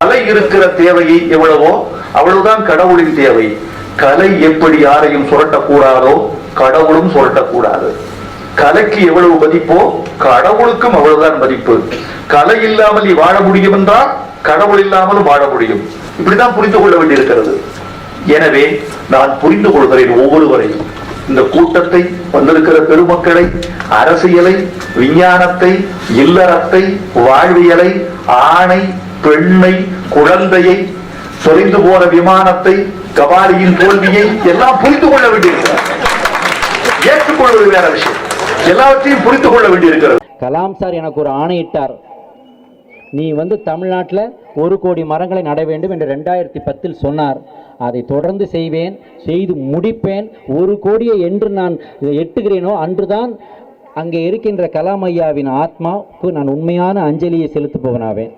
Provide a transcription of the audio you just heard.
கலை இருக்கிற தேவையை எவ்வளவோ அவ்வளவுதான் கடவுளின் தேவை. கலை எப்படி யாரையும் சுரட்டக்கூடாதோ கடவுளும் சுரட்டக்கூடாது. கலைக்கு எவ்வளவு மதிப்போ கடவுளுக்கும் அவ்வளவுதான் மதிப்பு. கலை இல்லாமல் நீ வாழ முடியும் என்றால் கடவுள் இல்லாமலும் வாழ முடியும். இப்படிதான் புரிந்து கொள்ள வேண்டியிருக்கிறது. எனவே நான் புரிந்து கொள்கிறேன் ஒவ்வொருவரையும், இந்த கூட்டத்தை, வந்திருக்கிற பெருமக்களை, அரசியலை, விஞ்ஞானத்தை, இல்லறத்தை, வாழ்வியலை, ஆணை, பெண்ணை, குழந்தையை, தொலைந்து போன விமானத்தை, கபாலியின் தோல்வியை எல்லாம் புரிந்து கொள்ள வேண்டியிருக்கிறது. ஏற்றுக்கொள்வது வேற விஷயம், எல்லாவற்றையும் புரிந்து கொள்ள வேண்டியிருக்கிறது. கலாம் சார் எனக்கு ஒரு ஆணையிட்டார், நீ தமிழ்நாட்டில் 1 கோடி மரங்களை நட வேண்டும் என்று 2010 சொன்னார். அதை தொடர்ந்து செய்வேன், செய்து முடிப்பேன். 1 கோடியை என்று நான் எட்டுகிறேனோ அன்றுதான் அங்கே இருக்கின்ற கலாம் ஐயாவின் ஆத்மாவுக்கு நான் உண்மையான அஞ்சலியை செலுத்தப் போவனாவேன்.